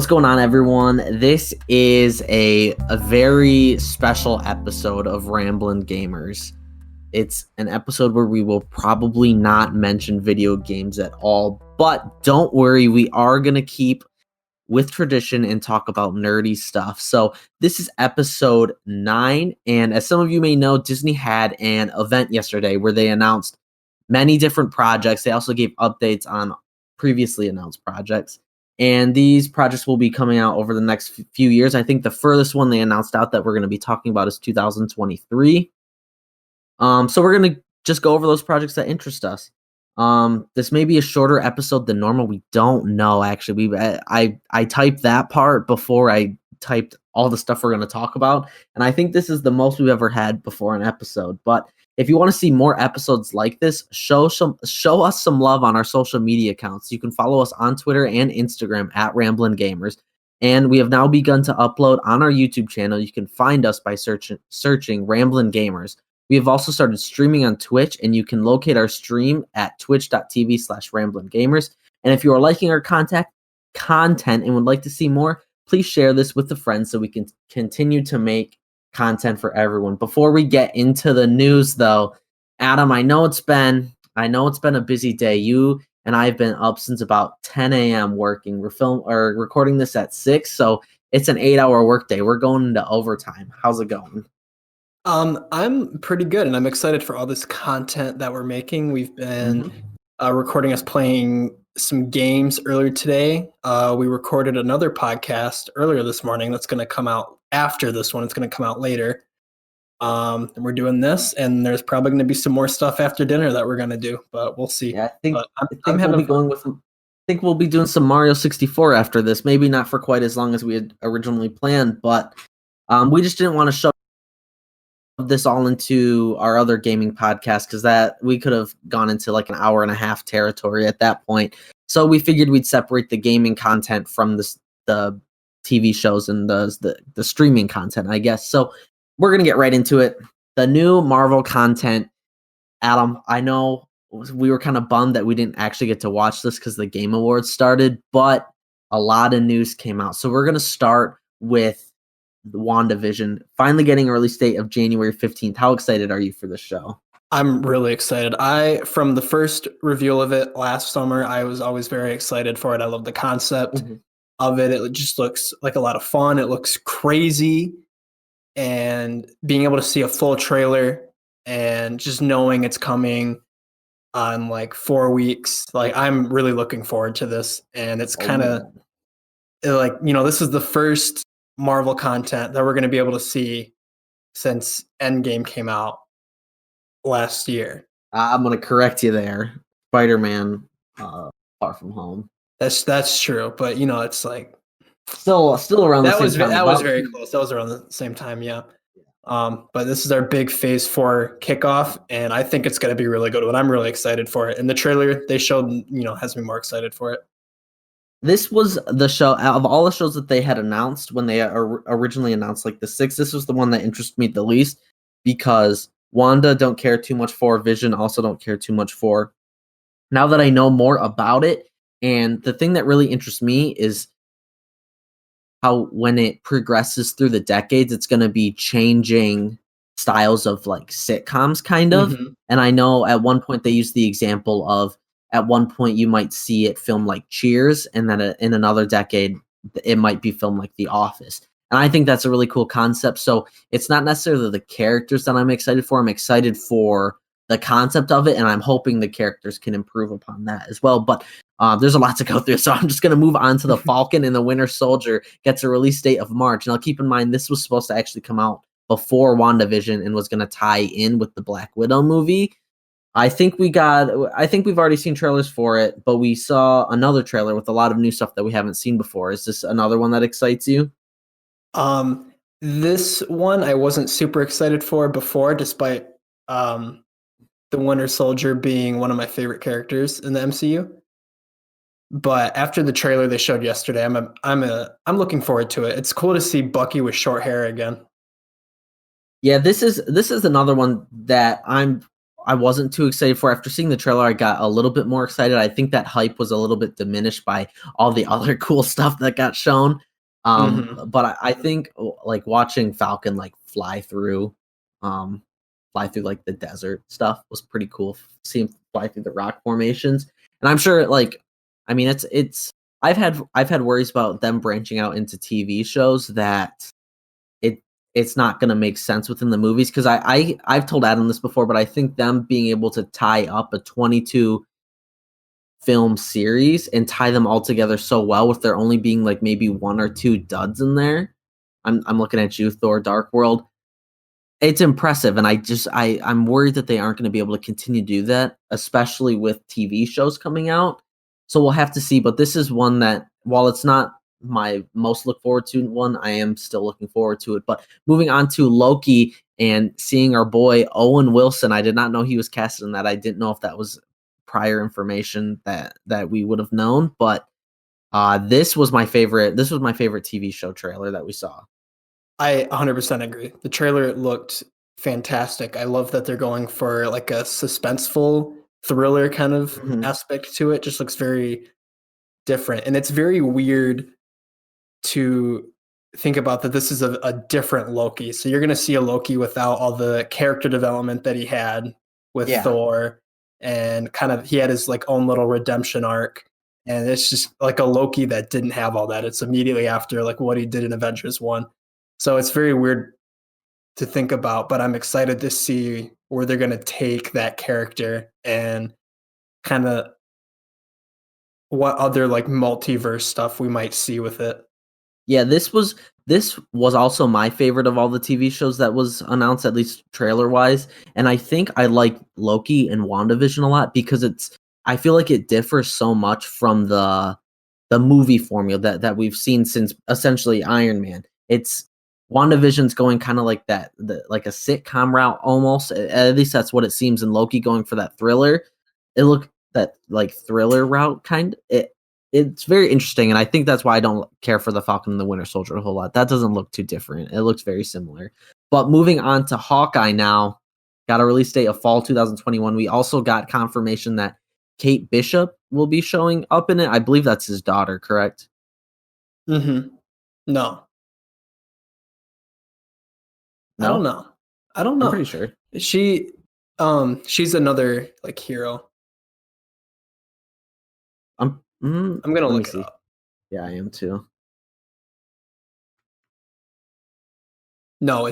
What's going on, everyone? This is a very special episode of Ramblin Gamers. It's an episode where we will probably not mention video games at all, but don't worry, we are going to keep with tradition and talk about nerdy stuff. So this is episode 9, and as some of you may know, Disney had an event yesterday where they announced many different projects. They also gave updates on previously announced projects. And these projects will be coming out over the next few years. I think the furthest one they announced out that we're going to be talking about is 2023. So we're going to just go over those projects that interest us. This may be a shorter episode than normal. We don't know, actually. I typed that part before I typed all the stuff we're going to talk about. And I think this is the most we've ever had before an episode. But if you want to see more episodes like this, show us some love on our social media accounts. You can follow us on Twitter and Instagram at Ramblin Gamers. And we have now begun to upload on our YouTube channel. You can find us by searching Ramblin Gamers. We have also started streaming on Twitch, and you can locate our stream at twitch.tv/Ramblin Gamers. And if you are liking our content and would like to see more, please share this with a friend so we can continue to make content for everyone. Before we get into the news, though, Adam, I know it's been a busy day. You and I have been up since about 10 a.m. working. We're recording this at 6, so it's an 8-hour workday. We're going into overtime. How's it going? I'm pretty good, and I'm excited for all this content that we're making. We've been recording us playing some games earlier today. We recorded another podcast earlier this morning that's going to come out after this one. It's going to come out later. And we're doing this, and there's probably going to be some more stuff after dinner that we're going to do, but we'll see. Yeah, I think we'll be doing some Mario 64 after this. Maybe not for quite as long as we had originally planned, but we just didn't want to shove this all into our other gaming podcast because that we could have gone into like an hour and a half territory at that point. So we figured we'd separate the gaming content from the TV shows and the streaming content, I guess. So we're gonna get right into it. The new Marvel content. Adam, I know we were kind of bummed that we didn't actually get to watch this because the Game Awards started, but a lot of news came out. So we're gonna start with the WandaVision finally getting a release date of January 15th. How excited are you for this show? I'm really excited. From the first reveal of it last summer, I was always very excited for it. I love the concept of it. It just looks like a lot of fun. It looks crazy. And being able to see a full trailer and just knowing it's coming on like 4 weeks, like I'm really looking forward to this. And it's kind of like, this is the first Marvel content that we're going to be able to see since Endgame came out last year. I'm going to correct you there. Spider-Man Far From Home. That's true, but it's like still around the same time. That was very close. That was around the same time, yeah. But this is our big Phase 4 kickoff, and I think it's going to be really good. And I'm really excited for it. And the trailer they showed, has me more excited for it. This was the show out of all the shows that they had announced when they originally announced like the 6. This was the one that interested me the least because Wanda don't care too much for, Vision also don't care too much for. Now that I know more about it, and the thing that really interests me is how when it progresses through the decades, it's going to be changing styles of like sitcoms kind of. And I know at one point they used the example of at one point you might see it filmed like Cheers, and then in another decade it might be filmed like The Office. And I think that's a really cool concept. So it's not necessarily the characters that I'm excited for. I'm excited for the concept of it, and I'm hoping the characters can improve upon that as well. But there's a lot to go through, so I'm just going to move on to the Falcon and the Winter Soldier gets a release date of March. And I'll keep in mind this was supposed to actually come out before WandaVision and was going to tie in with the Black Widow movie. I think we've already seen trailers for it, but we saw another trailer with a lot of new stuff that we haven't seen before. Is this another one that excites you? This one I wasn't super excited for before, despite the Winter Soldier being one of my favorite characters in the MCU. But after the trailer they showed yesterday, I'm looking forward to it. It's cool to see Bucky with short hair again. Yeah, this is another one that I'm I wasn't too excited for. After seeing the trailer, I got a little bit more excited. I think that hype was a little bit diminished by all the other cool stuff that got shown. But I think like watching Falcon like um, fly through like the desert stuff was pretty cool. Seeing him fly through the rock formations, and I'm sure like, I mean, it's I've had worries about them branching out into TV shows that it it's not gonna make sense within the movies because I've told Adam this before, but I think them being able to tie up a 22 film series and tie them all together so well with there only being like maybe one or two duds in there. I'm looking at you, Thor: Dark World. It's impressive, and I'm worried that they aren't going to be able to continue to do that, especially with TV shows coming out. So we'll have to see. But this is one that, while it's not my most look forward to one, I am still looking forward to it. But moving on to Loki and seeing our boy Owen Wilson, I did not know he was casted in that. I didn't know if that was prior information that we would have known. But this was my favorite. This was my favorite TV show trailer that we saw. I 100% agree. The trailer looked fantastic. I love that they're going for like a suspenseful thriller kind of Mhm. aspect to it. Just looks very different. And it's very weird to think about that this is a different Loki. So you're going to see a Loki without all the character development that he had with Yeah. Thor, and kind of he had his like own little redemption arc. And it's just like a Loki that didn't have all that. It's immediately after like what he did in Avengers 1. So it's very weird to think about, but I'm excited to see where they're going to take that character and kind of what other like multiverse stuff we might see with it. Yeah, this was also my favorite of all the TV shows that was announced, at least trailer wise. And I think I like Loki and WandaVision a lot because I feel like it differs so much from the movie formula that we've seen since essentially Iron Man. It's WandaVision's going kind of like like a sitcom route almost. At least that's what it seems. And Loki going for that thriller. It looked that like thriller route kind. It's very interesting, and I think that's why I don't care for the Falcon and the Winter Soldier a whole lot. That doesn't look too different. It looks very similar. But moving on to Hawkeye now, got a release date of fall 2021. We also got confirmation that Kate Bishop will be showing up in it. I believe that's his daughter, correct? Mm-hmm. No, I don't No, know. I don't I'm pretty know. sure. She, she's another like hero. I'm gonna Let me look it see. up. Yeah, I am too. No,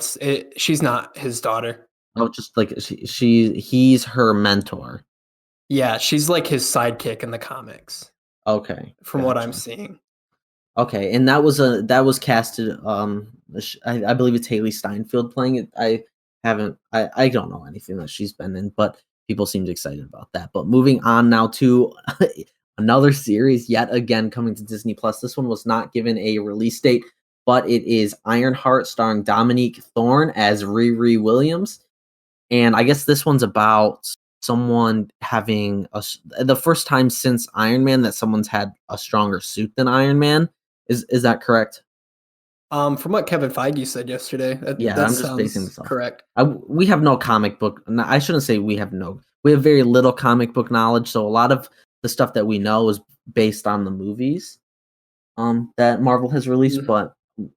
she's not his daughter. Oh, just like he's her mentor. Yeah, she's like his sidekick in the comics, Okay, from what I'm gotcha. seeing. Okay, and that was casted. I believe it's Haley Steinfeld playing it. I don't know anything that she's been in, but people seemed excited about that. But moving on now to another series, yet again coming to Disney Plus. This one was not given a release date, but it is Ironheart, starring Dominique Thorne as Riri Williams, and I guess this one's about someone having the first time since Iron Man that someone's had a stronger suit than Iron Man. Is that correct? From what Kevin Feige said yesterday, Yeah, that I'm just basing sounds this off. correct. We have no comic book. I shouldn't say we have no. We have very little comic book knowledge, so a lot of the stuff that we know is based on the movies that Marvel has released. Mhm. But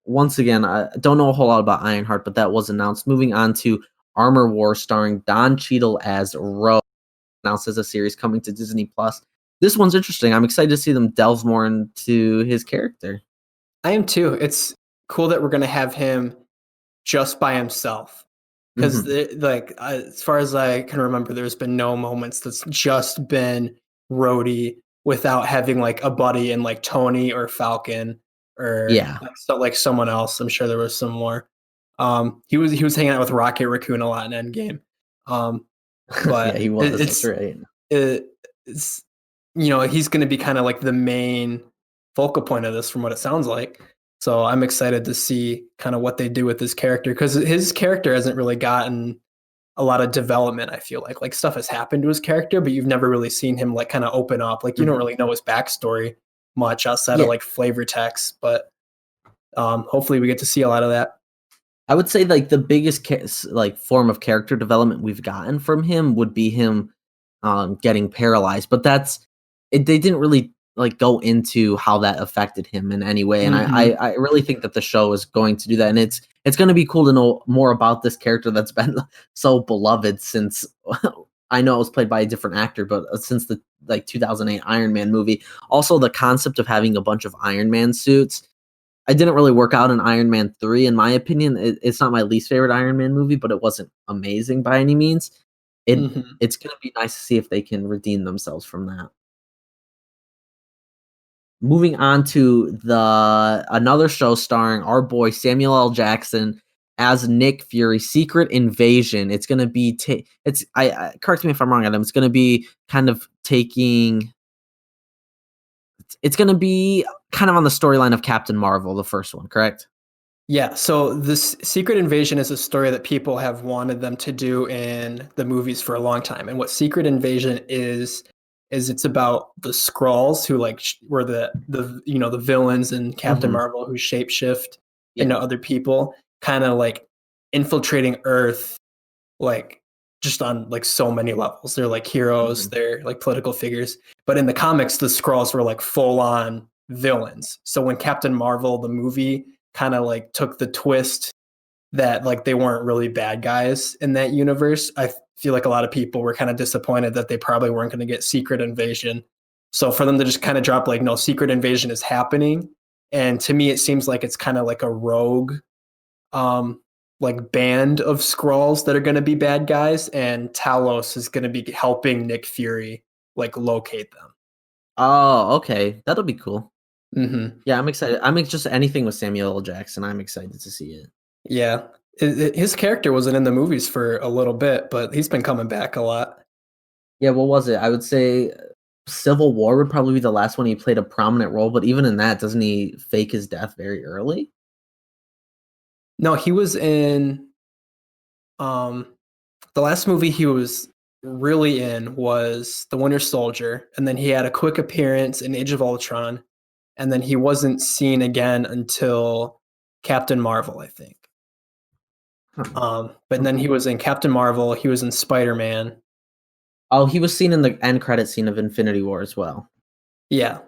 once again, I don't know a whole lot about Ironheart, but that was announced. Moving on to Armor War, starring Don Cheadle as Rogue, announced as a series coming to Disney Plus. This one's interesting. I'm excited to see them delve more into his character. I am too. It's cool that we're gonna have him just by himself, because Hmm. like as far as I can remember, there's been no moments that's just been Rhodey without having like a buddy in like Tony or Falcon or Yeah, like, so, like someone else. I'm sure there was some more. He was hanging out with Rocket Raccoon a lot in Endgame, yeah, but he was. That's right. it's he's going to be kind of like the main focal point of this, from what it sounds like. So I'm excited to see kind of what they do with this character, because his character hasn't really gotten a lot of development. I feel like stuff has happened to his character, but you've never really seen him like kind of open up. Like you don't Mhm. really know his backstory much outside of Yeah, like flavor text, but hopefully we get to see a lot of that. I would say like the biggest like form of character development we've gotten from him would be him getting paralyzed, but that's it. They didn't really like go into how that affected him in any way, and Mm-hmm. I really think that the show is going to do that, and it's going to be cool to know more about this character that's been so beloved since. I know it was played by a different actor, but since the like 2008 Iron Man movie, also the concept of having a bunch of Iron Man suits, I didn't really work out in Iron Man 3, in my opinion. It's not my least favorite Iron Man movie, but it wasn't amazing by any means. Mm-hmm. It's gonna be nice to see if they can redeem themselves from that. Moving on to the another show starring our boy Samuel L. Jackson as Nick Fury, Secret Invasion. It's gonna be it's I correct me if I'm wrong, Adam. It's gonna be kind of taking it's gonna be kind of on the storyline of Captain Marvel, the first one, correct? Yeah, so this Secret Invasion is a story that people have wanted them to do in the movies for a long time. And what Secret Invasion is it's about the Skrulls who like were the you know the villains in Captain Mhm. Marvel who shapeshift Yeah. into other people, kind of like infiltrating Earth like just on like so many levels. They're like heroes, Mhm. they're like political figures. But in the comics, the Skrulls were like full on villains. So when Captain Marvel, the movie, kind of like took the twist that like they weren't really bad guys in that universe, I feel like a lot of people were kind of disappointed that they probably weren't going to get Secret Invasion. So for them to just kind of drop like, no, Secret Invasion is happening. And to me, it seems like it's kind of like a rogue um, like band of Skrulls that are going to be bad guys, and Talos is going to be helping Nick Fury like locate them. Oh, okay. That'll be cool. Mm-hmm. Yeah, I'm excited. Just anything with Samuel L. Jackson. I'm excited to see it. Yeah, his character wasn't in the movies for a little bit, but he's been coming back a lot. Yeah, what was it? I would say Civil War would probably be the last one he played a prominent role, but even in that, doesn't he fake his death very early? No, he was in um the last movie he was really in was The Winter Soldier, and then he had a quick appearance in Age of Ultron, and then he wasn't seen again until Captain Marvel, I think. Huh. But then Okay. he was in Captain Marvel. He was in Spider Man. Oh, he was seen in the end credit scene of Infinity War as well Yeah,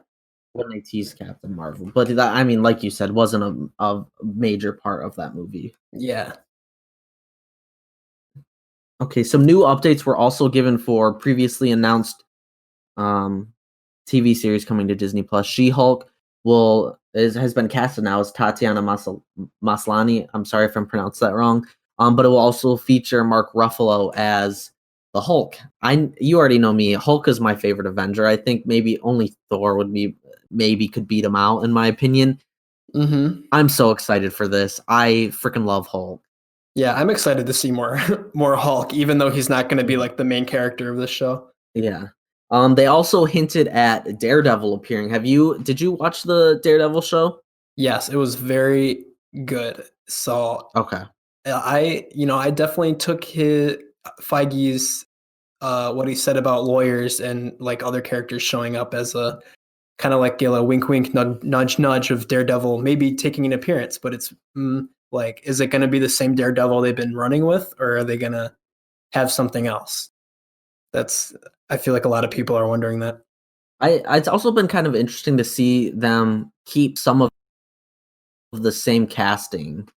when they teased Captain Marvel. But that, I mean, like you said, wasn't a major part of that movie. yeah. Okay, some new updates were also given for previously announced um, TV series coming to Disney Plus. She-Hulk has been casted now as Tatiana Maslany. I'm sorry if I'm pronounced that wrong. But it will also feature Mark Ruffalo as the Hulk. You already know me. Hulk is my favorite Avenger. I think maybe only Thor would be maybe could beat him out in my opinion. Mm-hmm. I'm so excited for this. I freaking love Hulk. Yeah, I'm excited to see more more Hulk, even though he's not going to be Mhm. like the main character of the show. Yeah. They also hinted at Daredevil appearing. Did you watch the Daredevil show? Yes, it was very good. So Okay. I definitely took his Feige's what he said about lawyers and like other characters showing up as a kind of like a wink, wink, nudge, nudge of Daredevil maybe taking an appearance. But it's like, is it going to be the same Daredevil they've been running with, or are they going to have something else? That's I feel like a lot of people are wondering that. It's also been kind of interesting to see them keep some of the same casting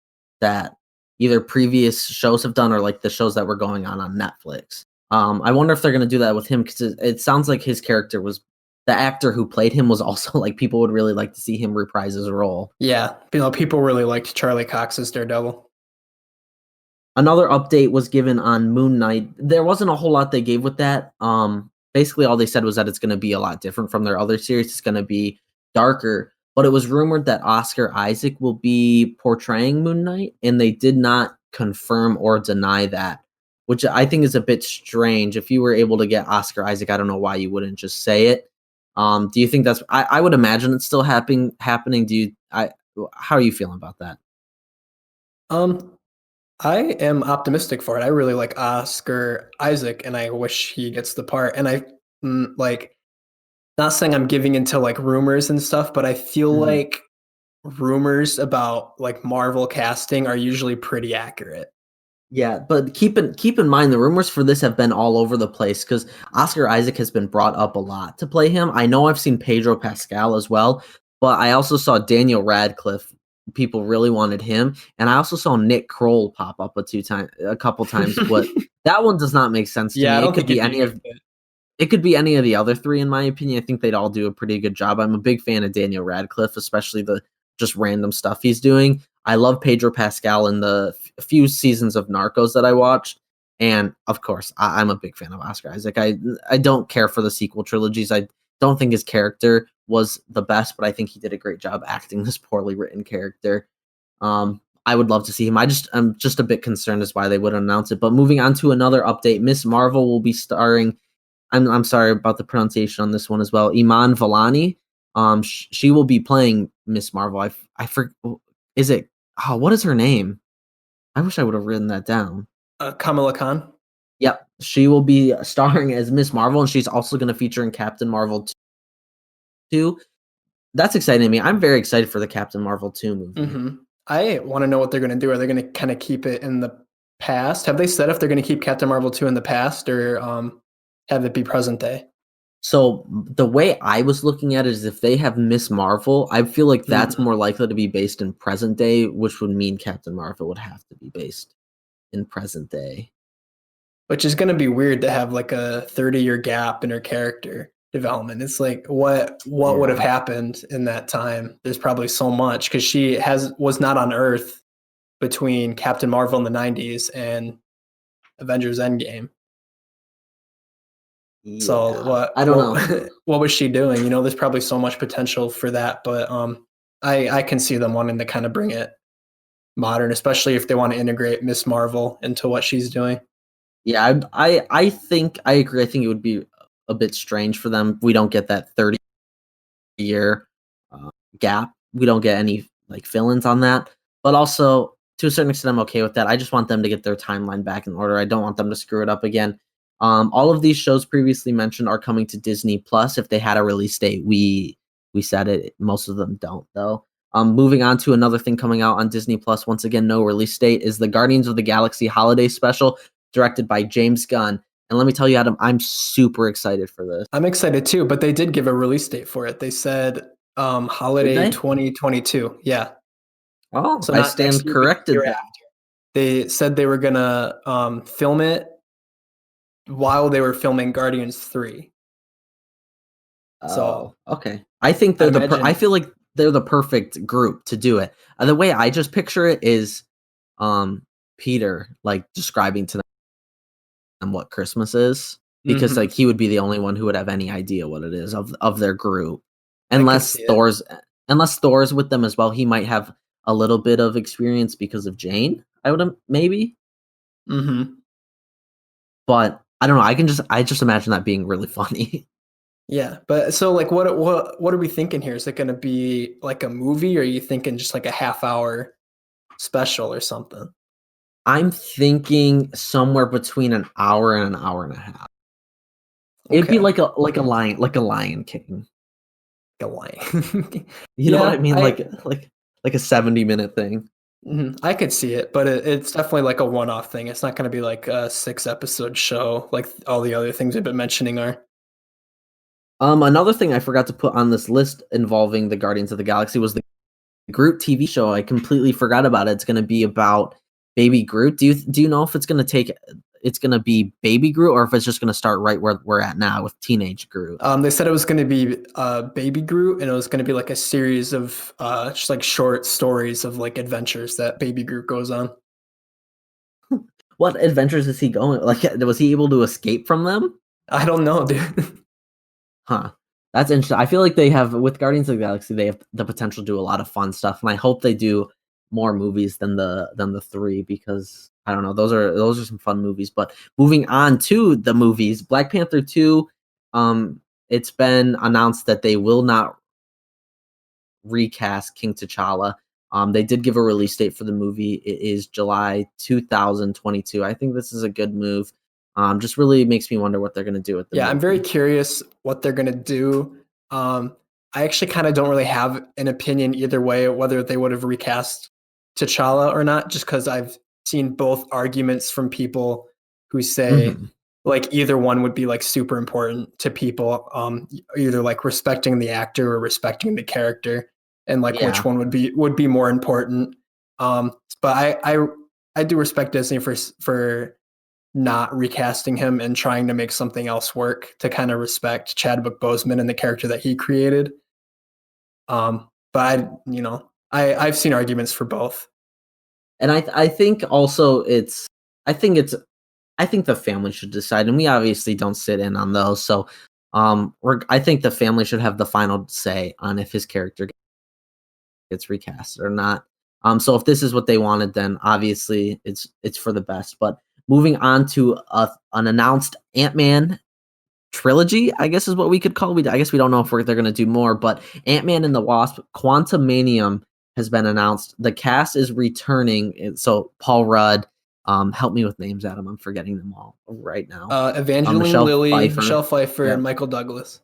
that either previous shows have done or like the shows that were going on Netflix. I wonder if they're gonna do that with him because it sounds like his character was the actor who played him was also like people would really like to see him reprise his role. Yeah, people really liked Charlie Cox as Daredevil. Another update was given on Moon Knight. There wasn't a whole lot they gave with that. Basically all they said was that it's going to be a lot different from their other series. It's going to be darker, but it was rumored that Oscar Isaac will be portraying Moon Knight, and they did not confirm or deny that, which I think is a bit strange. If you were able to get Oscar Isaac, I don't know why you wouldn't just say it. Do you think that's? I would imagine it's still happening. Do you? How are you feeling about that? Um, I am optimistic for it. I really like Oscar Isaac, and I wish he gets the part. And I like not saying I'm giving into like rumors and stuff, but I feel Mhm. like rumors about like Marvel casting are usually pretty accurate. Yeah, but keep in mind the rumors for this have been all over the place because Oscar Isaac has been brought up a lot to play him. I know I've seen Pedro Pascal as well, but I also saw Daniel Radcliffe. People really wanted him, and I also saw Nick Kroll pop up a couple times, but that one does not make sense to Yeah, I me. don't think it'd be a good fit. It could be any of the other three, in my opinion. I think they'd all do a pretty good job. I'm a big fan of Daniel Radcliffe, especially the just random stuff he's doing. I love Pedro Pascal in the few seasons of Narcos that I watched. And of course, I'm a big fan of Oscar Isaac. I don't care for the sequel trilogies. I don't think his character was the best, but I think he did a great job acting this poorly written character. I would love to see him. I'm just a bit concerned as why they would announce it. But moving on to another update, Miss Marvel will be starring. I'm sorry about the pronunciation on this one as well. Iman Vellani. She will be playing Miss Marvel. I forget. Is it? Oh, what is her name? I wish I would have written that down. Kamala Khan. Yep, she will be starring as Miss Marvel, and she's also going to feature in Captain Marvel 2. That's exciting to me. I'm very excited for the Captain Marvel 2 movie. Mm-hmm. I want to know what they're going to do. Are they going to kind of keep it in the past? Have they said if they're going to keep Captain Marvel 2 in the past or have it be present day? So the way I was looking at it is if they have Miss Marvel, I feel like that's more likely to be based in present day, which would mean Captain Marvel would have to be based in present day. Which is going to be weird to have like a 30-year gap in her character development. It's like what would have happened in that time? There's probably so much because she was not on Earth between Captain Marvel in the 90s and Avengers Endgame. So Yeah, I don't know. what was she doing? You know, there's probably so much potential for that, but I can see them wanting to kind of bring it modern, especially if they want to integrate Miss Marvel into what she's doing. Yeah, I think I agree. I think it would be a bit strange for them. We don't get that 30-year gap. We don't get any like fill-ins on that. But also, to a certain extent, I'm okay with that. I just want them to get their timeline back in order. I don't want them to screw it up again. All of these shows previously mentioned are coming to Disney Plus. If they had a release date, we said it. Most of them don't, though. Moving on to another thing coming out on Disney Plus. Once again, no release date is the Guardians of the Galaxy Holiday Special, directed by James Gunn. And let me tell you, Adam, I'm super excited for this. I'm excited too, but they did give a release date for it. They said Did holiday they? 2022. Yeah. Oh, So I not next stand year, but the corrected year then. after. They said they were gonna film it while they were filming Guardians 3. So Oh, okay. I think I they're I imagine. feel like they're the perfect group to do it. The way I just picture it is, um, Peter like describing to them what Christmas is because Mm-hmm. like he would be the only one who would have any idea what it is of their group, I could see it. Unless Thor's with them as well. He might have a little bit of experience because of Jane. I would maybe, Mm-hmm. but I don't know. I just imagine that being really funny. Yeah, but so like, what are we thinking here? Is it going to be like a movie, or are you thinking just like a half-hour special or something? I'm thinking somewhere between an hour and an hour and a half. It'd be Okay, like a Lion King. a line. You know what I Yeah, mean? Like a 70-minute thing. I could see it, but it's definitely like a one-off thing. It's not going to be like a 6-episode show like all the other things we've been mentioning are. Another thing I forgot to put on this list involving the Guardians of the Galaxy was the Groot TV show. I completely forgot about it. It's going to be about Baby Groot. Do you know if it's going to be Baby Groot or if it's just going to start right where we're at now with teenage Groot? They said it was going to be Baby Groot, and it was going to be like a series of just like short stories of like adventures that Baby Groot goes on. What adventures is he going? Like, was he able to escape from them? I don't know, dude. Huh. That's interesting. I feel like they have with Guardians of the Galaxy, they have the potential to do a lot of fun stuff, and I hope they do more movies than the three because I don't know, those are some fun movies. But moving on to the movies, Black Panther 2, it's been announced that they will not recast King T'Challa. They did give a release date for the movie. It is July 2022. I think this is a good move. Just really makes me wonder what they're going to do with the Yeah, I'm very movie. curious what they're gonna do. I actually kind of don't really have an opinion either way, whether they would have recast T'Challa or not, just because I've seen both arguments from people who say Mm-hmm. like either one would be like super important to people, either like respecting the actor or respecting the character, and like which Yeah. one would be more important. But I do respect Disney for not recasting him and trying to make something else work to kind of respect Chadwick Boseman and the character that he created. But I've seen arguments for both. And I think also I think it's I think the family should decide, and we obviously don't sit in on those. So I think the family should have the final say on if his character gets recast or not. So if this is what they wanted, then obviously it's for the best. But moving on to an announced Ant-Man trilogy, I guess is what we could call. I guess we don't know if they're going to do more, but Ant-Man and the Wasp: Quantumanium has been announced. The cast is returning. So Paul Rudd, help me with names, Adam. I'm forgetting them all right now. Evangeline Michelle Lilly, Pfeiffer. Michelle Pfeiffer, and Yep. Michael Douglas.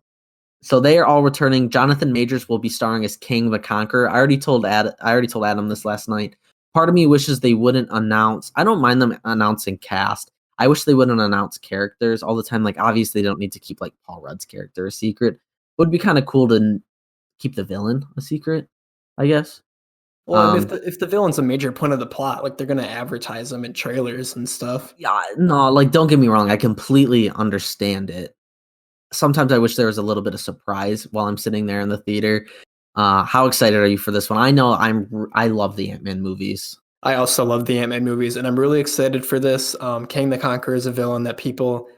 So they are all returning. Jonathan Majors will be starring as King the Conqueror. I already told Adam this last night. Part of me wishes they wouldn't announce. I don't mind them announcing cast. I wish they wouldn't announce characters all the time. Like obviously they don't need to keep like Paul Rudd's character a secret. It would be kind of cool to keep the villain a secret, I guess. Well, and if the villain's a major point of the plot, like they're gonna advertise them in trailers and stuff. Yeah, no, like don't get me wrong. I completely understand it. Sometimes I wish there was a little bit of surprise while I'm sitting there in the theater. How excited are you for this one? I know I love the Ant-Man movies. I also love the Ant-Man movies, and I'm really excited for this. King the Conqueror is a villain that people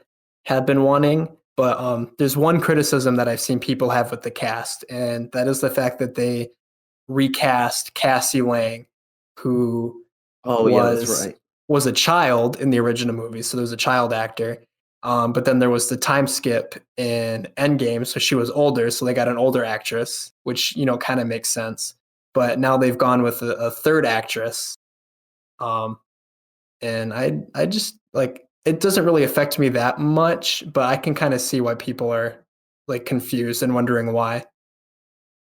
have been wanting, but there's one criticism that I've seen people have with the cast, and that is the fact that they recast Cassie Lang, who Oh yeah, that's was right. was a child in the original movie, so there was a child actor. But then there was the time skip in Endgame, so she was older, so they got an older actress, which kind of makes sense. But now they've gone with a third actress, um, and I just like it doesn't really affect me that much, but I can kind of see why people are like confused and wondering why.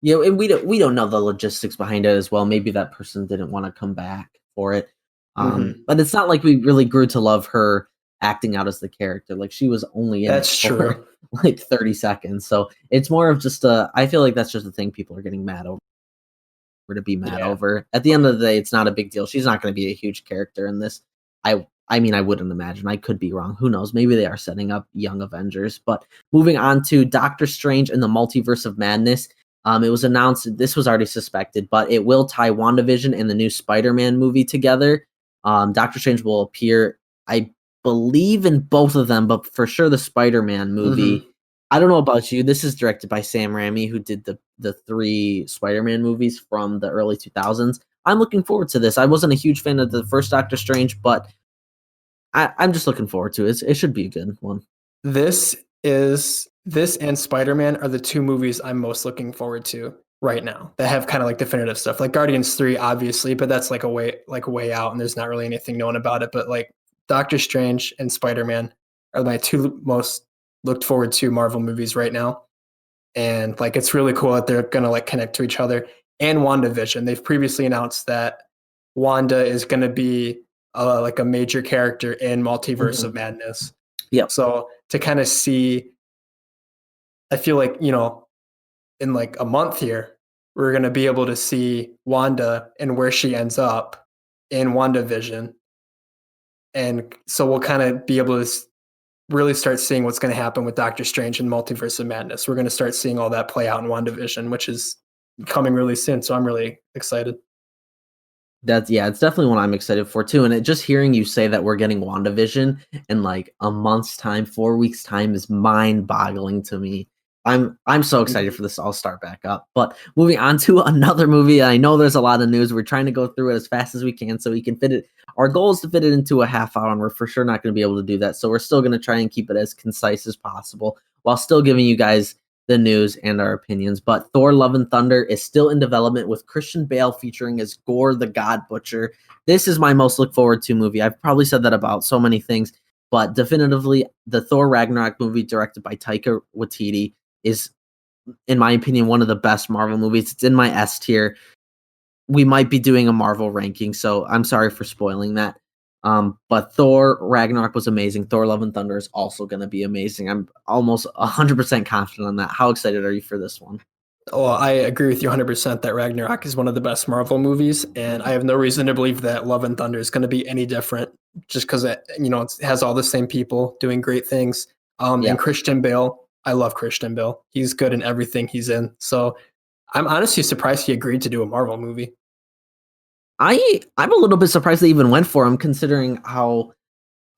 Yeah, and we don't know the logistics behind it as well. Maybe that person didn't want to come back for it. Hmm. But it's not like we really grew to love her acting out as the character. Like she was only in it That's for true. like 30 seconds. So it's more of just I feel like that's just a thing people are getting mad over to be mad Yeah. over. At the end of the day, it's not a big deal. She's not going to be a huge character in this. I mean, I wouldn't imagine. I could be wrong. Who knows? Maybe they are setting up young Avengers. But moving on to Doctor Strange and the Multiverse of Madness. It was announced, this was already suspected, but it will tie WandaVision and the new Spider-Man movie together. Doctor Strange will appear, I believe, in both of them, but for sure the Spider-Man movie. Hmm. I don't know about you. This is directed by Sam Raimi, who did the three Spider-Man movies from the early 2000s. I'm looking forward to this. I wasn't a huge fan of the first Doctor Strange, but I'm just looking forward to it. It should be a good one. This and Spider-Man are the two movies I'm most looking forward to right now that have kind of like definitive stuff. Like Guardians 3, obviously, but that's like a way out and there's not really anything known about it. But like Doctor Strange and Spider-Man are my two most looked forward to Marvel movies right now. And like it's really cool that they're gonna like connect to each other. And WandaVision. They've previously announced that Wanda is gonna be like a major character in Multiverse Mm-hmm. of Madness. Yep. So to kind of see, I feel like, in like a month here, we're going to be able to see Wanda and where she ends up in WandaVision. And so we'll kind of be able to really start seeing what's going to happen with Doctor Strange and Multiverse of Madness. We're going to start seeing all that play out in WandaVision, which is coming really soon. So I'm really excited. It's definitely one I'm excited for too. And just hearing you say that we're getting WandaVision in like a month's time, 4 weeks time is mind boggling to me. I'm so excited Mhm. for this to all start back up. But moving on to another movie, I know there's a lot of news. We're trying to go through it as fast as we can so we can fit it. Our goal is to fit it into a half hour, and we're for sure not going to be able to do that. So we're still going to try and keep it as concise as possible while still giving you guys the news and our opinions. But Thor: Love and Thunder is still in development with Christian Bale featuring as Gore the God Butcher. This is my most look forward to movie. I've probably said that about so many things, but definitively the Thor Ragnarok movie directed by Taika Waititi is in my opinion, one of the best Marvel movies. It's in my S tier. We might be doing a Marvel ranking, so I'm sorry for spoiling that. But Thor Ragnarok was amazing. Thor Love and Thunder is also going to be amazing. I'm almost 100% confident on that. How excited are you for this one? Well, I agree with you 100% that Ragnarok is one of the best Marvel movies, and I have no reason to believe that Love and Thunder is going to be any different just because it, it has all the same people doing great things. And Yeah. Christian Bale, I love Christian Bale. He's good in everything he's in. So I'm honestly surprised he agreed to do a Marvel movie. I'm a little bit surprised they even went for him considering how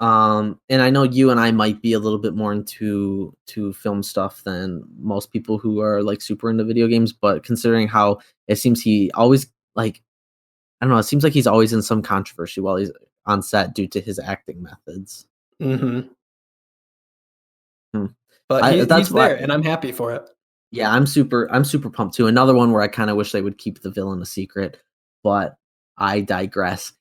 and I know you and I might be a little bit more into to film stuff than most people who are like super into video games, but considering how it seems he always like I don't know, it seems like he's always in some controversy while he's on set due to his acting methods. Hmm. Hmm. But That's he's why there, and I'm happy for it. yeah, I'm super pumped too. Another one where I kind of wish they would keep the villain a secret, but I digress.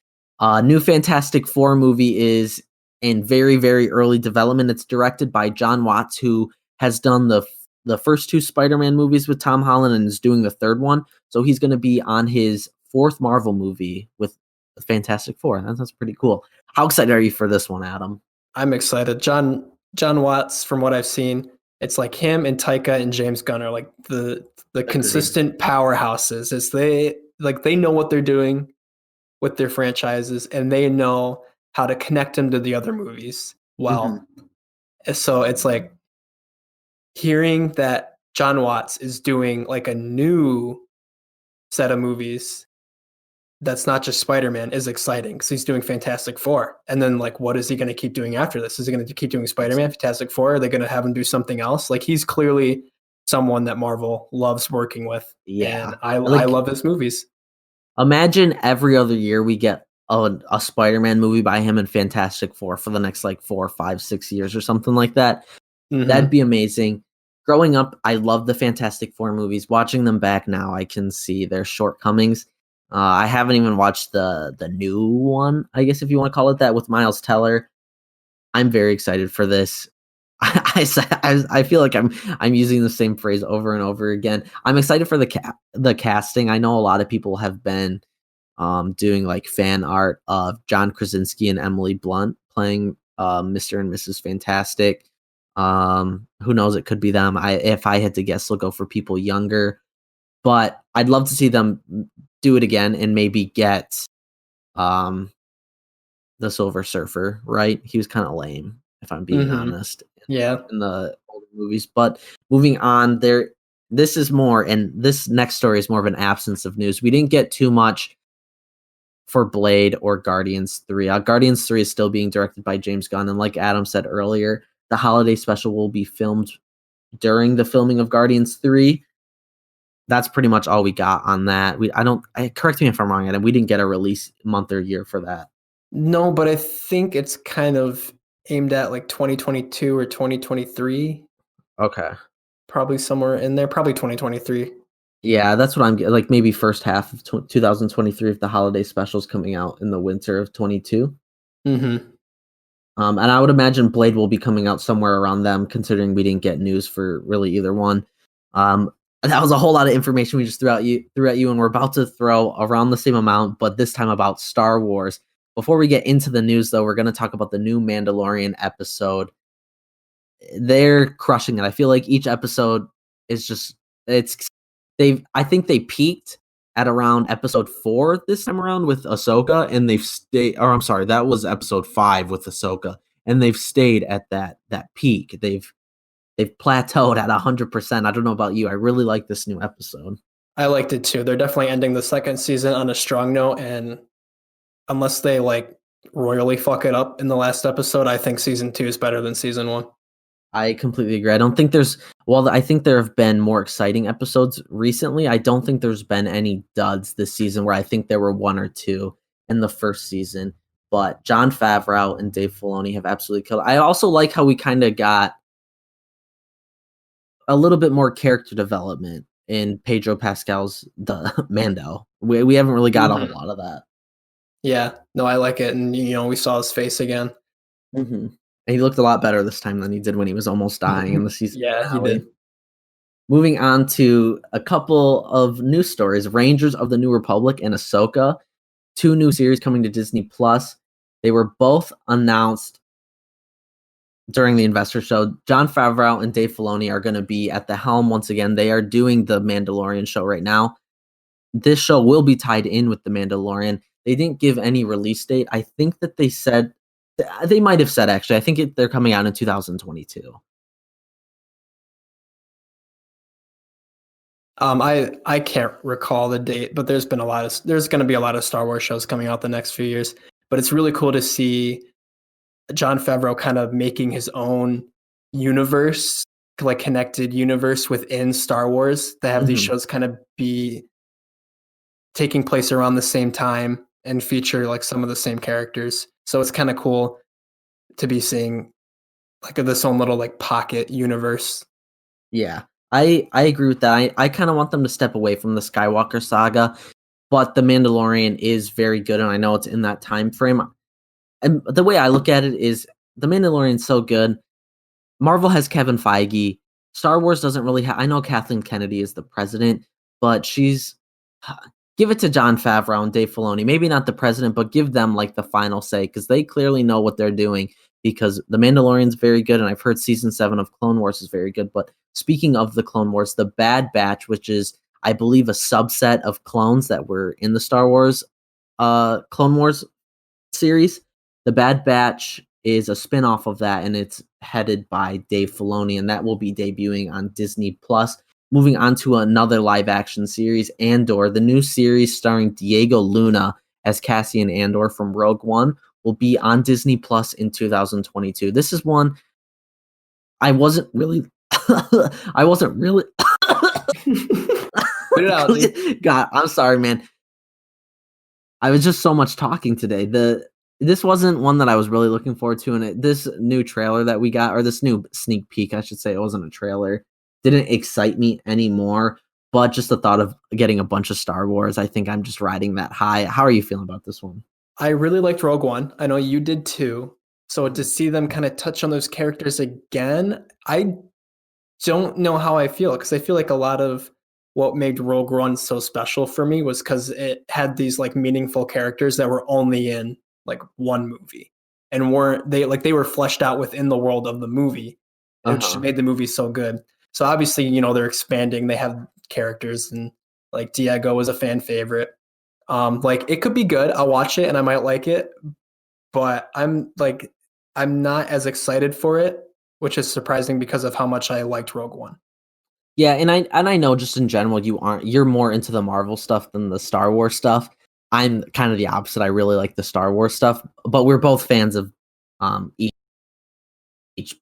New Fantastic Four movie is in very very early development. It's directed by John Watts, who has done the first two Spider-Man movies with Tom Holland and is doing the third one. So he's going to be on his fourth Marvel movie with the Fantastic Four. That's pretty cool. How excited are you for this one, Adam? I'm excited. John Watts, from what I've seen, it's like him and Taika and James Gunn are like the Agreed. consistent powerhouses. It's they know what they're doing with their franchises and they know how to connect them to the other movies Hmm. well. So it's like hearing that John Watts is doing like a new set of movies that's not just Spider-Man is exciting because he's doing Fantastic Four. And then like what is he going to keep doing after this? Is he going to keep doing Spider-Man, Fantastic Four? Are they going to have him do something else? Like he's clearly someone that Marvel loves working with. Yeah, And I like love his movies. imagine every other year we get a Spider-Man movie by him and Fantastic Four for the next like 4, 5, 6 years or something like that. That'd Mm-hmm. be amazing. Growing up, I loved the Fantastic Four movies. Watching them back now, I can see their shortcomings. I haven't even watched the new one, I guess if you want to call it that, with Miles Teller. I'm very excited for this. I feel like I'm using the same phrase over and over again. I'm excited for the casting. I know a lot of people have been doing like fan art of John Krasinski and Emily Blunt playing Mr. and Mrs. Fantastic. Who knows? It could be them. If I had to guess, they'll go for people younger. But I'd love to see them do it again and maybe get um, the Silver Surfer. Right? He was kind of lame, if I'm being Mm-hmm. honest, Yeah. in the older movies. But moving on, there. This is more, and this next story is more of an absence of news. We didn't get too much for Blade or Guardians 3. Guardians 3 is still being directed by James Gunn, and like Adam said earlier, the holiday special will be filmed during the filming of Guardians 3. That's pretty much all we got on that. Correct me if I'm wrong, Adam. We didn't get a release month or year for that. No, but I think it's kind of aimed at like 2022 or 2023, Okay. probably somewhere in there, probably 2023. Yeah, that's what I'm like maybe first half of 2023 if the holiday special's coming out in the winter of 22. Mm-hmm. And I would imagine Blade will be coming out somewhere around them, considering we didn't get news for really either one. That was a whole lot of information we just threw at you, and we're about to throw around the same amount, but this time about Star Wars. Before we get into the news, though, we're going to talk about the new Mandalorian episode. They're crushing it. I feel like each episode is just it's I think they peaked at around episode 4 this time around with Ahsoka, and they've stayed. Or I'm sorry, that was episode 5 with Ahsoka, and they've stayed at that peak. They've plateaued at 100%. I don't know about you. I really like this new episode. I liked it too. They're definitely ending the second season on a strong note, and unless they like royally fuck it up in the last episode, I think season 2 is better than season 1. I completely agree. I don't think there's well, I think there have been more exciting episodes recently. I don't think there's been any duds this season where I think there were one or two in the first season. But Jon Favreau and Dave Filoni have absolutely killed. I also like how we kind of got a little bit more character development in Pedro Pascal's the Mando. We haven't really got a whole Mm-hmm. lot of that. Yeah, no, I like it, and we saw his face again. Mm-hmm. And he looked a lot better this time than he did when he was almost dying in the season Yeah, he finale. did. Moving on to a couple of news stories: Rangers of the New Republic and Ahsoka, two new series coming to Disney Plus. They were both announced during the investor show. Jon Favreau and Dave Filoni are going to be at the helm once again. They are doing the Mandalorian show right now. This show will be tied in with the Mandalorian. They didn't give any release date. I think that they might have said, actually. I think they're coming out in 2022. I can't recall the date, but there's going to be a lot of Star Wars shows coming out the next few years. But it's really cool to see Jon Favreau kind of making his own universe, like connected universe within Star Wars, that have these shows kind of be taking place around the same time and feature like some of the same characters. So it's kind of cool to be seeing like this own little like pocket universe. Yeah, I agree with that. I kind of want them to step away from the Skywalker saga, but the Mandalorian is very good, and I know it's in that time frame. And the way I look at it is, the Mandalorian's so good. Marvel has Kevin Feige. Star Wars doesn't really have. I know Kathleen Kennedy is the president, but give it to Jon Favreau and Dave Filoni. Maybe not the president, but give them like the final say, because they clearly know what they're doing. Because the Mandalorian's very good, and I've heard season 7 of Clone Wars is very good. But speaking of the Clone Wars, the Bad Batch, which is, I believe, a subset of clones that were in the Star Wars Clone Wars series, the Bad Batch is a spin-off of that, and it's headed by Dave Filoni, and that will be debuting on Disney Plus. Moving on to another live-action series, Andor, the new series starring Diego Luna as Cassian Andor from Rogue One, will be on Disney Plus in 2022. This is one I wasn't really Put it out, dude. God, I'm sorry, man. I was just so much talking today. This wasn't one that I was really looking forward to, and this new trailer that we got, or this new sneak peek, I should say, it wasn't a trailer, didn't excite me anymore. But just the thought of getting a bunch of Star Wars, I think I'm just riding that high. How are you feeling about this one? I really liked Rogue One. I know you did too. So to see them kind of touch on those characters again, I don't know how I feel, because I feel like a lot of what made Rogue One so special for me was because it had these like meaningful characters that were only in like one movie, and they were fleshed out within the world of the movie, which made the movie so good. So obviously, they're expanding. They have characters, and like Diego was a fan favorite. Like it could be good. I'll watch it and I might like it, but I'm not as excited for it, which is surprising because of how much I liked Rogue One. Yeah, and I know just in general you're more into the Marvel stuff than the Star Wars stuff. I'm kind of the opposite. I really like the Star Wars stuff, but we're both fans of each.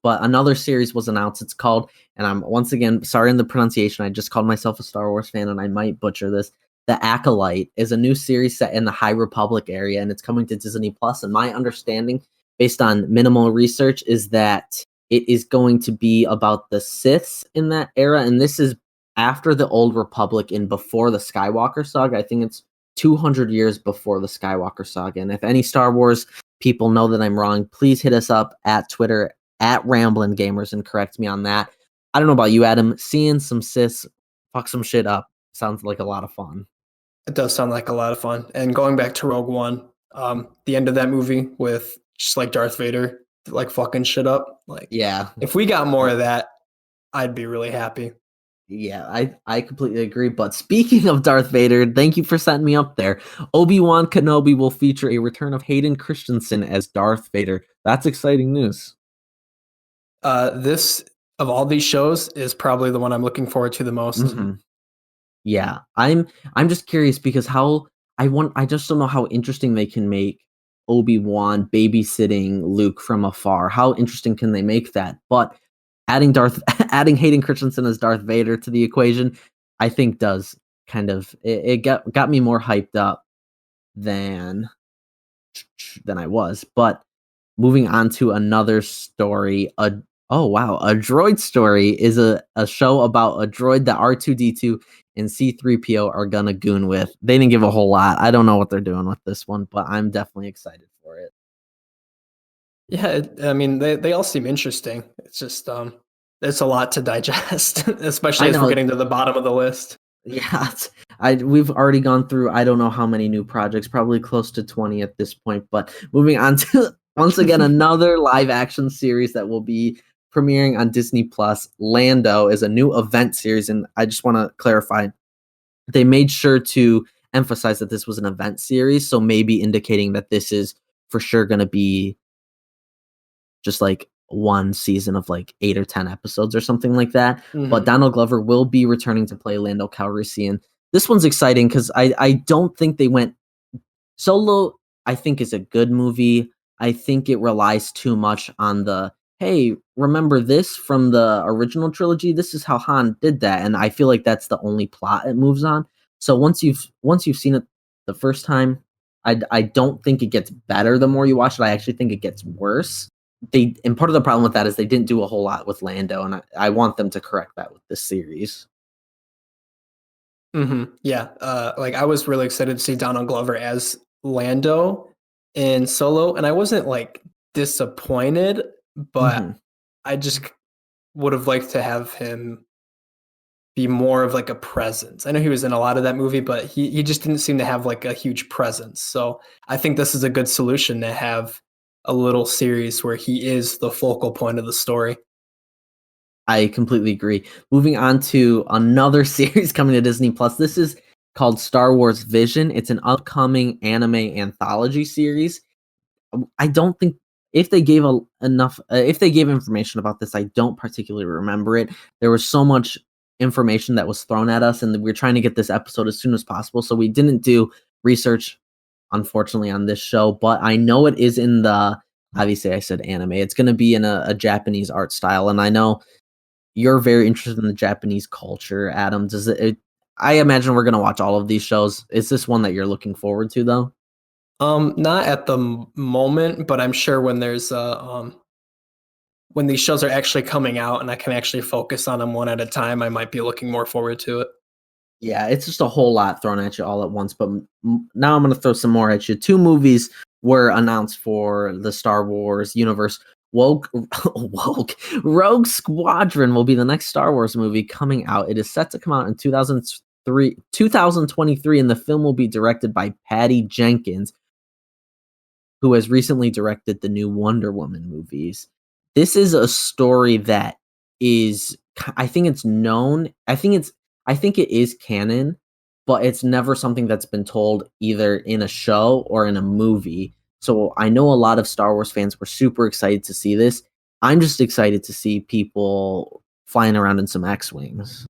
But another series was announced. It's called, and I'm once again sorry in the pronunciation. I just called myself a Star Wars fan, and I might butcher this. The Acolyte is a new series set in the High Republic area, and it's coming to Disney Plus. And my understanding, based on minimal research, is that it is going to be about the Siths in that era, and this is after the Old Republic and before the Skywalker saga. I think it's 200 years before the Skywalker saga. And if any Star Wars people know that I'm wrong, please hit us up at Twitter at Ramblin Gamers and correct me on that. I don't know about you, Adam. Seeing some Siths fuck some shit up sounds like a lot of fun. It does sound like a lot of fun. And going back to Rogue One, the end of that movie with just like Darth Vader like fucking shit up. Like, yeah, if we got more of that, I'd be really happy. Yeah, I completely agree. But speaking of Darth Vader, thank you for setting me up there. Obi-Wan Kenobi will feature a return of Hayden Christensen as Darth Vader. That's exciting news. This of all these shows is probably the one I'm looking forward to the most. Mm-hmm. Yeah, I'm just curious because I just don't know how interesting they can make Obi-Wan babysitting Luke from afar. How interesting can they make that? But adding adding Hayden Christensen as Darth Vader to the equation, I think does kind of it got me more hyped up than I was. But moving on to another story, oh wow, a droid story is a show about a droid that R2D2 and C3PO are gonna goon with. They didn't give a whole lot. I don't know what they're doing with this one, but I'm definitely excited for it. Yeah, I mean they all seem interesting. It's just It's a lot to digest, especially I as we're know. getting to the bottom of the list. Yeah, we've already gone through I don't know how many new projects, probably close to 20 at this point. But moving on to once again another live action series that will be premiering on Disney Plus. Lando is a new event series, and I just want to clarify they made sure to emphasize that this was an event series, so maybe indicating that this is for sure going to be just like one season of like 8 or 10 episodes or something like that. But Hmm. Donald Glover will be returning to play Lando Calrissian. This one's exciting because I don't think they went Solo. I think is a good movie. I think it relies too much on the hey, remember this from the original trilogy? This is how Han did that, and I feel like that's the only plot it moves on. So once you've seen it the first time, I don't think it gets better the more you watch it. I actually think it gets worse. And part of the problem with that is they didn't do a whole lot with Lando, and I want them to correct that with this series. Yeah, like I was really excited to see Donald Glover as Lando in Solo, and I wasn't like disappointed, but Hmm. I just would have liked to have him be more of like a presence. I know he was in a lot of that movie, but he just didn't seem to have like a huge presence. So I think this is a good solution to have a little series where he is the focal point of the story. I completely agree. Moving on to another series coming to Disney Plus. This is called Star Wars Vision. It's an upcoming anime anthology series. I don't think if they gave enough if they gave information about this, I don't particularly remember it. There was so much information that was thrown at us, and we were trying to get this episode as soon as possible, so we didn't do research, unfortunately, on this show. But I know it is in the obviously I said anime. It's going to be in a Japanese art style, and I know you're very interested in the Japanese culture, Adam. I imagine we're gonna watch all of these shows. Is this one that you're looking forward to, though? Not at the moment, but I'm sure when there's when these shows are actually coming out and I can actually focus on them one at a time, I might be looking more forward to it. Yeah, it's just a whole lot thrown at you all at once. But now I'm gonna throw some more at you. Two movies were announced for the Star Wars universe. Rogue Squadron will be the next Star Wars movie coming out. It is set to come out in 2023, and the film will be directed by Patty Jenkins, who has recently directed the new Wonder Woman movies. This is a story that is I think it's known. I think it is canon, but it's never something that's been told either in a show or in a movie. So I know a lot of Star Wars fans were super excited to see this. I'm just excited to see people flying around in some X-wings.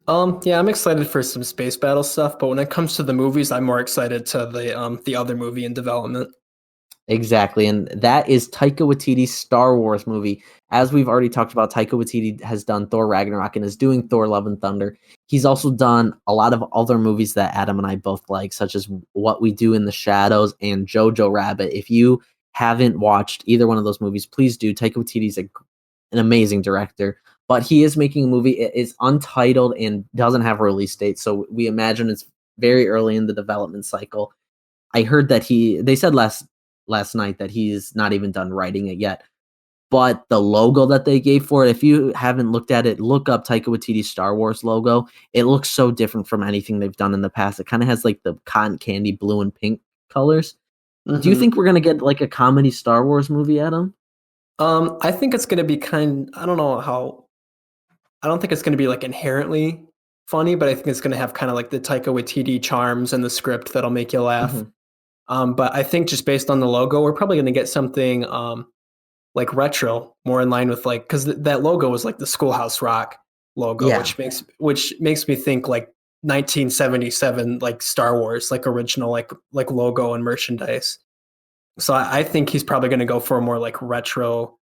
Yeah, I'm excited for some space battle stuff, but when it comes to the movies, I'm more excited to the other movie in development. Exactly, and that is Taika Waititi's Star Wars movie. As we've already talked about, Taika Waititi has done Thor Ragnarok and is doing Thor Love and Thunder. He's also done a lot of other movies that Adam and I both like, such as What We Do in the Shadows and Jojo Rabbit. If you haven't watched either one of those movies, please do. Taika Waititi's an amazing director, but he is making a movie. It is untitled and doesn't have a release date, so we imagine it's very early in the development cycle. I heard that they said last night that he's not even done writing it yet. But the logo that they gave for it, if you haven't looked at it, look up Taika Waititi's Star Wars logo. It looks so different from anything they've done in the past. It kind of has like the cotton candy blue and pink colors. Do you Hmm. think we're gonna get like a comedy Star Wars movie, Adam? I think it's gonna be I don't know how. I don't think it's gonna be like inherently funny, but I think it's gonna have kind of like the Taika Waititi charms in the script that'll make you laugh. Hmm. But I think just based on the logo, we're probably gonna get something like retro, more in line with like because that logo was like the Schoolhouse Rock logo, Yeah, which makes me think like 1977 like Star Wars like original like logo and merchandise. So I think he's probably going to go for a more like retro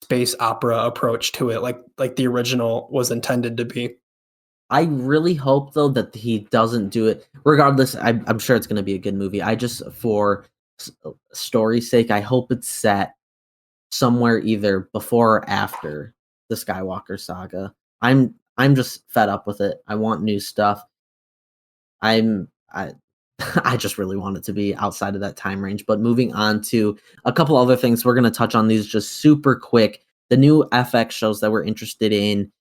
space opera approach to it, like the original was intended to be. I really hope though that he doesn't do it. Regardless, I'm sure it's gonna be a good movie. I just for story's sake, I hope it's set somewhere either before or after the Skywalker saga. I'm just fed up with it. I want new stuff. I I just really want it to be outside of that time range. But moving on to a couple other things, we're gonna touch on these just super quick. the new FX shows that we're interested in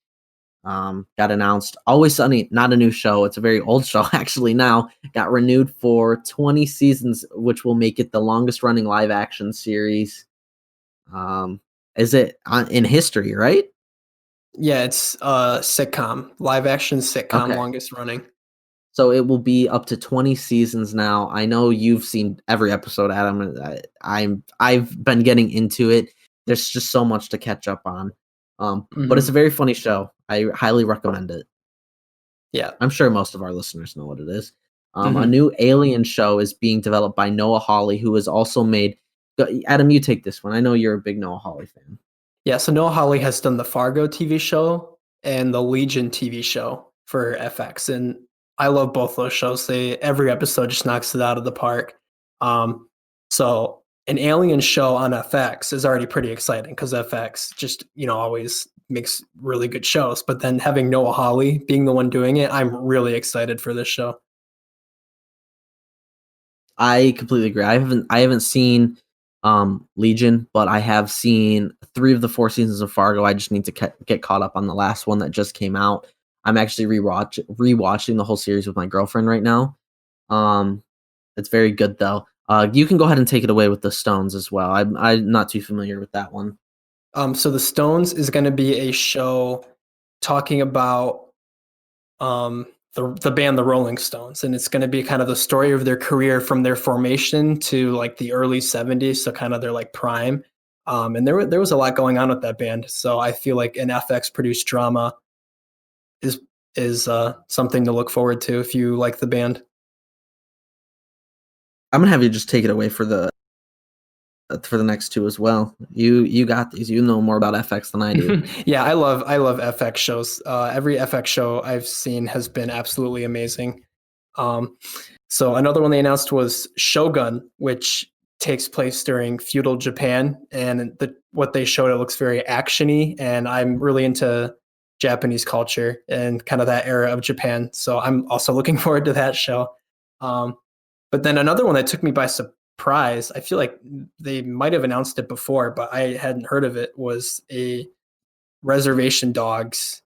got announced. Always Sunny, not a new show. It's a very old show actually now. Got renewed for 20 seasons, which will make it the longest running live action series. Is it in history, right? Yeah, it's a sitcom, live action sitcom, Okay. longest running. So it will be up to 20 seasons now. I know you've seen every episode, Adam. I've been getting into it. There's just so much to catch up on. But it's a very funny show. I highly recommend it. Yeah. I'm sure most of our listeners know what it is. A Mhm. new Alien show is being developed by Noah Hawley, who has also made. Adam, you take this one. I know you're a big Noah Hawley fan. Yeah, so Noah Hawley has done the Fargo TV show and the Legion TV show for FX, and I love both those shows. Every episode just knocks it out of the park. So an Alien show on FX is already pretty exciting because FX just always makes really good shows. But then having Noah Hawley being the one doing it, I'm really excited for this show. I completely agree. I haven't seen Legion, but I have seen 3 of the 4 seasons of Fargo. I just need to get caught up on the last one that just came out. I'm actually rewatching the whole series with my girlfriend right now. It's very good though. You can go ahead and take it away with the Stones as well. I'm not too familiar with that one. So the Stones is going to be a show talking about the band the Rolling Stones, and it's going to be kind of the story of their career from their formation to like the early 70s, so kind of their like prime. And there was a lot going on with that band, so I feel like an FX produced drama is something to look forward to if you like the band. I'm gonna have you just take it away for the next 2 as well. You got these. You know more about FX than I do. Yeah, I love FX shows. Every FX show I've seen has been absolutely amazing. So another one they announced was Shogun, which takes place during feudal Japan, and what they showed, it looks very actiony, and I'm really into Japanese culture and kind of that era of Japan. So I'm also looking forward to that show. But then another one that took me by surprise, I feel like they might have announced it before, but I hadn't heard of it, was a Reservation Dogs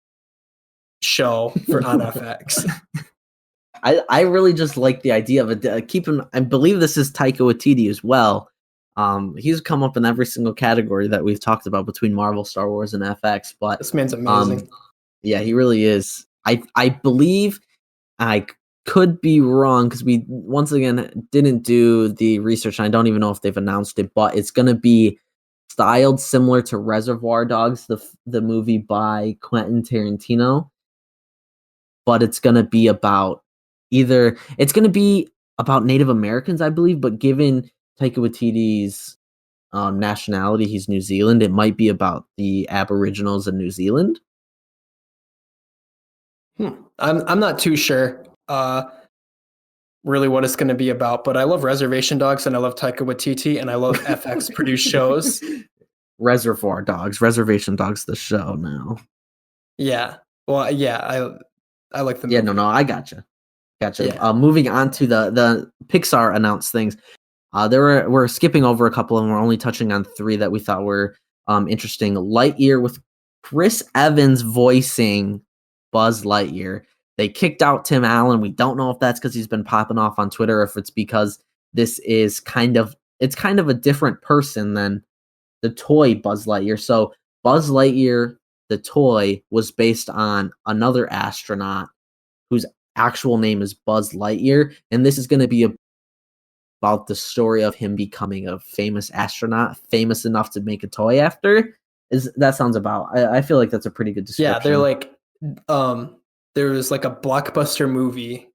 show for on FX. I really just like the idea of it. I believe this is Taika Waititi as well. He's come up in every single category that we've talked about between Marvel, Star Wars, and FX. But This man's amazing. yeah, he really is. I believe I could be wrong because we once again didn't do the research. And I don't even know if they've announced it, but it's gonna be styled similar to Reservoir Dogs, the movie by Quentin Tarantino. But it's gonna be about Native Americans, I believe, but given Taika Waititi's nationality, he's New Zealand, it might be about the Aboriginals in New Zealand. I'm not too sure really what it's going to be about, but I love Reservation Dogs and I love Taika Waititi and I love FX produced shows. Reservoir Dogs, Reservation Dogs, the show now. Yeah, well, yeah, I like the movie. Yeah, no, I gotcha. Yeah. Moving on to the Pixar announced things. We're skipping over a couple and we're only touching on 3 that we thought were interesting. Lightyear with Chris Evans voicing Buzz Lightyear. They kicked out Tim Allen. We don't know if that's because he's been popping off on Twitter, or if it's because this is kind of a different person than the toy Buzz Lightyear. So Buzz Lightyear, the toy, was based on another astronaut whose actual name is Buzz Lightyear, and this is going to be about the story of him becoming a famous astronaut, famous enough to make a toy after. That sounds about? I feel like that's a pretty good description. Yeah, they're like, there was like a blockbuster movie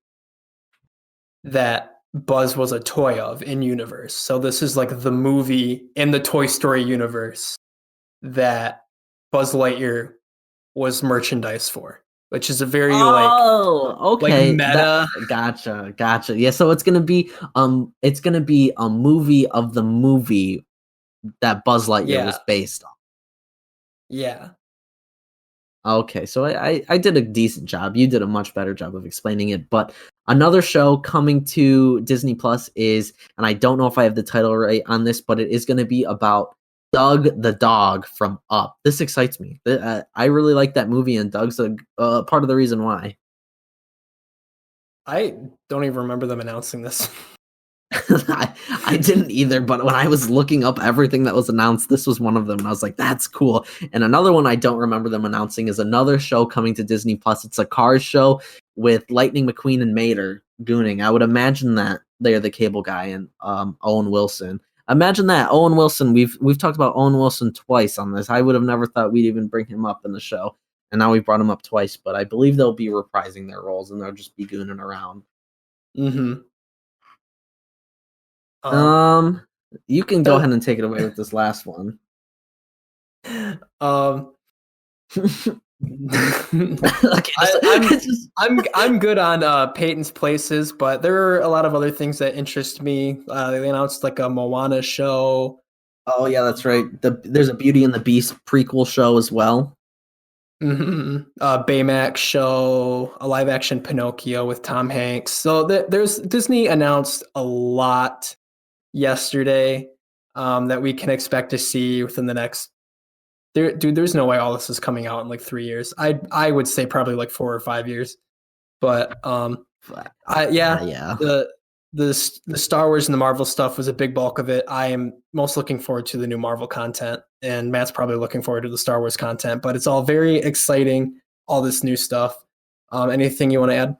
that Buzz was a toy of in universe. So this is like the movie in the Toy Story universe that Buzz Lightyear was merchandise for, which is a very okay, like meta. Gotcha. Yeah, so it's gonna be a movie of the movie that Buzz Lightyear was based on. Yeah. Okay, so I did a decent job. You did a much better job of explaining it. But another show coming to Disney Plus is, and I don't know if I have the title right on this, but it is going to be about Doug the dog from Up. This excites me. I really like that movie, and Doug's a part of the reason why. I don't even remember them announcing this. I didn't either, but when I was looking up everything that was announced, this was one of them. And I was like, that's cool. And another one I don't remember them announcing is another show coming to Disney Plus. It's a Cars show with Lightning McQueen and Mater gooning. I would imagine that they're the cable guy and Owen Wilson. Imagine that. Owen Wilson, we've talked about Owen Wilson twice on this. I would have never thought we'd even bring him up in the show. And now we brought him up twice, but I believe they'll be reprising their roles and they'll just be gooning around. Mm-hmm. You can go ahead and take it away with this last one. Okay, I'm good on Peyton's Places, but there are a lot of other things that interest me. They announced like a Moana show. Oh yeah, that's right. There's a Beauty and the Beast prequel show as well. Mm-hmm. Baymax show, a live action Pinocchio with Tom Hanks. So there's Disney announced a lot yesterday that we can expect to see within the next. Dude, there's no way all this is coming out in like 3 years. I would say probably like 4 or 5 years. But yeah. The Star Wars and the Marvel stuff was a big bulk of it. I am most looking forward to the new Marvel content, and Matt's probably looking forward to the Star Wars content. But it's all very exciting, all this new stuff. Anything you want to add?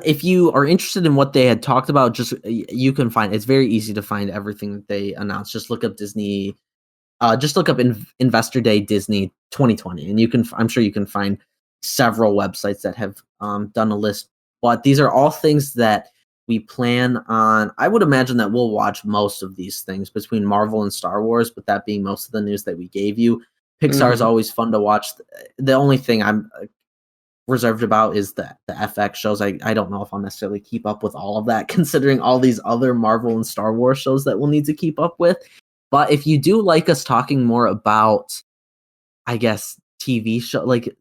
If you are interested in what they had talked about, just you can find it's very easy to find everything that they announced. Just look up Disney. Just look up Investor Day Disney 2020, and I'm sure you can find several websites that have done a list. But these are all things that we plan on. I would imagine that we'll watch most of these things between Marvel and Star Wars, but that being most of the news that we gave you. Pixar is always fun to watch. The only thing I'm reserved about is the FX shows. I don't know if I'll necessarily keep up with all of that, considering all these other Marvel and Star Wars shows that we'll need to keep up with. But if you do like us talking more about, I guess, TV show, like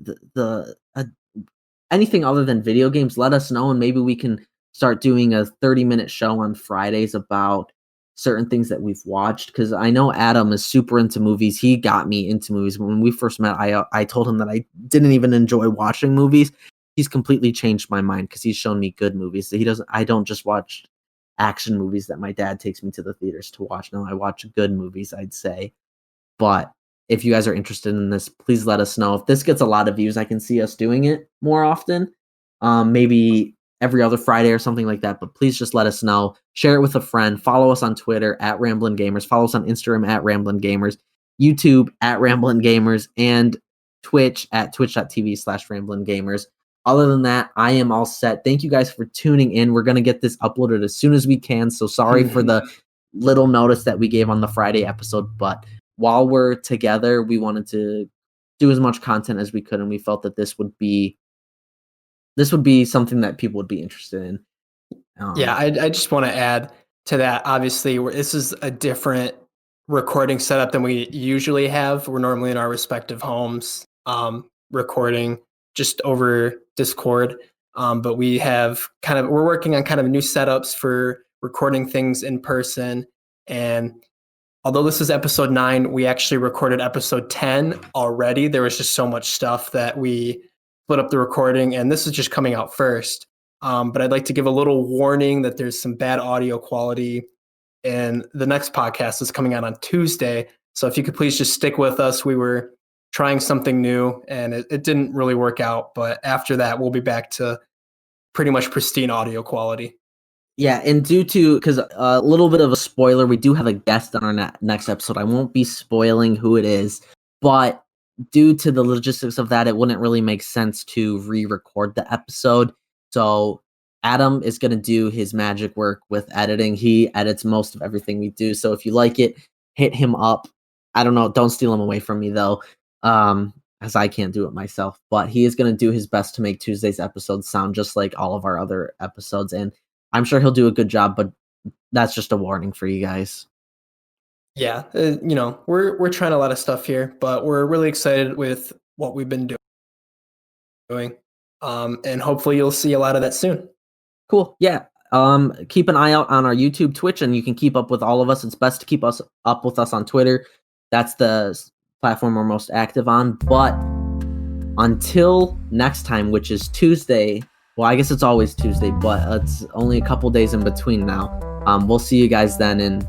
anything other than video games, let us know, and maybe we can start doing a 30-minute show on Fridays about certain things that we've watched. Because I know Adam is super into movies. He got me into movies. When we first met, I told him that I didn't even enjoy watching movies. He's completely changed my mind because he's shown me good movies. I don't just watch action movies that my dad takes me to the theaters to watch. No, I watch good movies, I'd say. But if you guys are interested in this, please let us know. If this gets a lot of views, I can see us doing it more often. Maybe every other Friday or something like that. But please just let us know. Share it with a friend. Follow us on Twitter at Ramblin Gamers. Follow us on Instagram at Ramblin Gamers. YouTube at Ramblin Gamers. And Twitch at twitch.tv/Ramblin Gamers. Other than that, I am all set. Thank you guys for tuning in. We're going to get this uploaded as soon as we can. So sorry for the little notice that we gave on the Friday episode. But while we're together, we wanted to do as much content as we could. And we felt that this would be something that people would be interested in. I just want to add to that. Obviously, this is a different recording setup than we usually have. We're normally in our respective homes recording just over Discord. But we're working on kind of new setups for recording things in person. And although this is episode 9, we actually recorded episode 10 already. There was just so much stuff that we split up the recording, and this is just coming out first. But I'd like to give a little warning that there's some bad audio quality, and the next podcast is coming out on Tuesday. So if you could please just stick with us. We were trying something new, and it didn't really work out. But after that, we'll be back to pretty much pristine audio quality. Yeah, and because a little bit of a spoiler, we do have a guest on our next episode. I won't be spoiling who it is, but due to the logistics of that, it wouldn't really make sense to re-record the episode. So Adam is going to do his magic work with editing. He edits most of everything we do. So if you like it, hit him up. I don't know. Don't steal him away from me, though, as I can't do it myself. But he is going to do his best to make Tuesday's episode sound just like all of our other episodes. And I'm sure he'll do a good job, but that's just a warning for you guys. Yeah, we're trying a lot of stuff here, but we're really excited with what we've been doing. And hopefully you'll see a lot of that soon. Cool. Yeah. keep an eye out on our YouTube, Twitch, and you can keep up with all of us. It's best to keep us up with us on Twitter. That's the platform we're most active on. But until next time, which is Tuesday, well, I guess it's always Tuesday, but it's only a couple days in between now. We'll see you guys then, and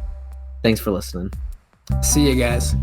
thanks for listening. See you guys.